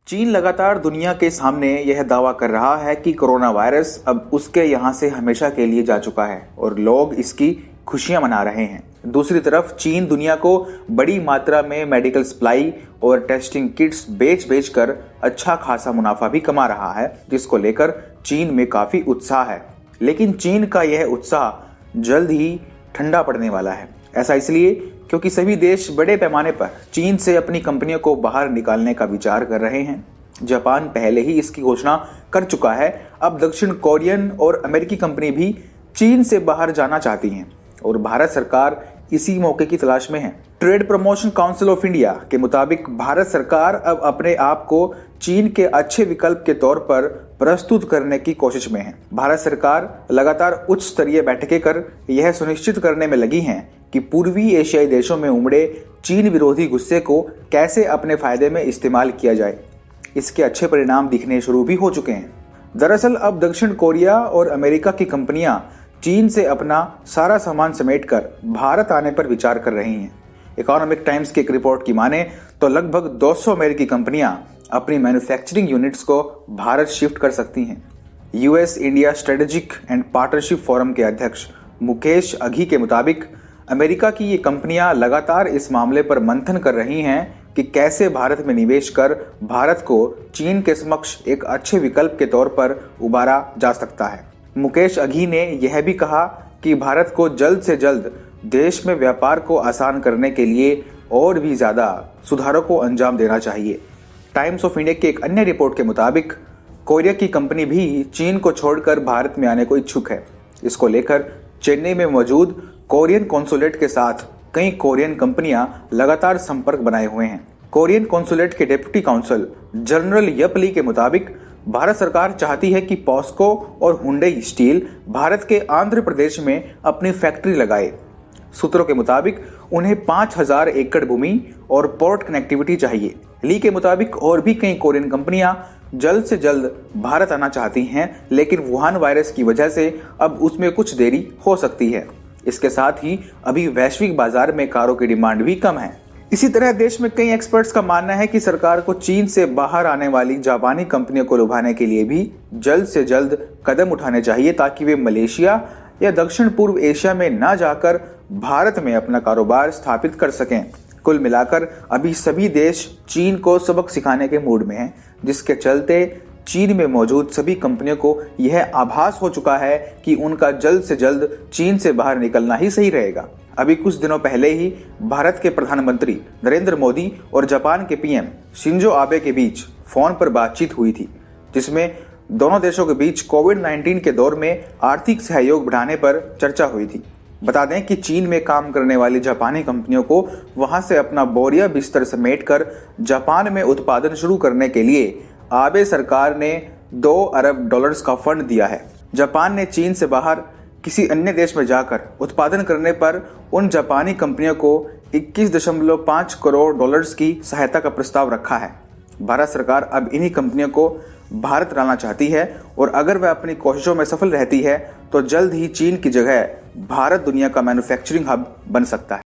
चीन लगातार दुनिया के सामने यह दावा कर रहा है कि कोरोना वायरस अब उसके यहाँ से हमेशा के लिए जा चुका है और लोग इसकी खुशियां मना रहे हैं। दूसरी तरफ चीन दुनिया को बड़ी मात्रा में मेडिकल सप्लाई और टेस्टिंग किट्स बेच कर अच्छा खासा मुनाफा भी कमा रहा है, जिसको लेकर चीन में काफी उत्साह है। लेकिन चीन का यह उत्साह जल्द ही ठंडा पड़ने वाला है। ऐसा इसलिए क्योंकि सभी देश बड़े पैमाने पर चीन से अपनी कंपनियों को बाहर निकालने का विचार कर रहे हैं। जापान पहले ही इसकी घोषणा कर चुका है। अब दक्षिण कोरियन और अमेरिकी कंपनी भी चीन से बाहर जाना चाहती हैं और भारत सरकार इसी मौके की तलाश में है। Trade promotion council of India के मुताबिक भारत सरकार अब अपने आप को चीन के अच्छे विकल्प के तौर पर प्रस्तुत करने की कोशिश में है। भारत सरकार लगातार उच्च स्तरीय बैठकें कर यह सुनिश्चित करने में लगी है कि पूर्वी एशियाई देशों में उमड़े चीन विरोधी गुस्से को कैसे अपने फायदे में इस्तेमाल किया जाए। इसके अच्छे परिणाम दिखने शुरू भी हो चुके हैं। दरअसल अब दक्षिण कोरिया और अमेरिका की कंपनियां चीन से अपना सारा सामान समेटकर भारत आने पर विचार कर रही हैं। इकोनॉमिक टाइम्स की एक रिपोर्ट की माने तो लगभग 200 अमेरिकी कंपनियां अपनी मैन्युफैक्चरिंग यूनिट्स को भारत शिफ्ट कर सकती हैं। US India strategic and partnership forum के अध्यक्ष मुकेश अघी के मुताबिक अमेरिका की ये कंपनियां लगातार इस मामले पर मंथन कर रही हैं कि कैसे भारत में निवेश कर भारत को चीन के समक्ष एक अच्छे विकल्प के तौर पर उबारा जा सकता है। मुकेश अघी ने यह भी कहा कि भारत को जल्द से जल्द देश में व्यापार को आसान करने के लिए और भी ज्यादा सुधारों को अंजाम देना चाहिए। टाइम्स ऑफ इंडिया की एक अन्य रिपोर्ट के मुताबिक कोरिया की कंपनी भी चीन को छोड़कर भारत में आने को इच्छुक है। इसको लेकर चेन्नई में मौजूद कोरियन कॉन्सुलेट के साथ कई कोरियन कंपनियां लगातार संपर्क बनाए हुए हैं। कोरियन कॉन्सुलेट के डिप्टी काउंसिल जनरल यप ली के मुताबिक भारत सरकार चाहती है कि पॉस्को और हुंडई स्टील भारत के आंध्र प्रदेश में अपनी फैक्ट्री लगाए। सूत्रों के मुताबिक उन्हें 5000 एकड़ भूमि और पोर्ट कनेक्टिविटी चाहिए। ली के मुताबिक और भी कई कोरियन कंपनियां जल्द से जल्द भारत आना चाहती हैं, लेकिन वुहान वायरस की वजह से अब उसमें कुछ देरी हो सकती है। इसके साथ ही अभी वैश्विक बाजार में कारों की डिमांड भी कम है। इसी तरह देश में कई एक्सपर्ट्स का मानना है कि सरकार को चीन से बाहर आने वाली जापानी कंपनियों को लुभाने के लिए भी जल्द से जल्द कदम उठाने चाहिए, ताकि वे मलेशिया या दक्षिण पूर्व एशिया में न जाकर भारत में अपना कारोबार स्थापित कर सकें। कुल मिलाकर अभी सभी देश चीन को सबक सिखाने के मूड में हैं, जिसके चलते चीन में मौजूद सभी कंपनियों को यह आभास हो चुका है कि उनका जल्द से जल्द चीन से बाहर निकलना ही सही रहेगा। अभी कुछ दिनों पहले ही भारत के प्रधानमंत्री नरेंद्र मोदी और जापान के पीएम शिंजो आबे के बीच फोन पर बातचीत हुई थी, जिसमें दोनों देशों के बीच कोविड-19 के दौर में आर्थिक सहयोग बढ़ाने पर चर्चा हुई थी। बता दें कि चीन में काम करने वाली जापानी कंपनियों को वहां से अपना बोरिया बिस्तर समेटकर जापान में उत्पादन शुरू करने के लिए आबे सरकार ने $2 अरब का फंड दिया है। जापान ने चीन से बाहर किसी अन्य देश में जाकर उत्पादन करने पर उन जापानी कंपनियों को $21.5 करोड़ की सहायता का प्रस्ताव रखा है। भारत सरकार अब इन्हीं कंपनियों को भारत लाना चाहती है और अगर वह अपनी कोशिशों में सफल रहती है तो जल्द ही चीन की जगह भारत दुनिया का मैन्युफैक्चरिंग हब बन सकता है।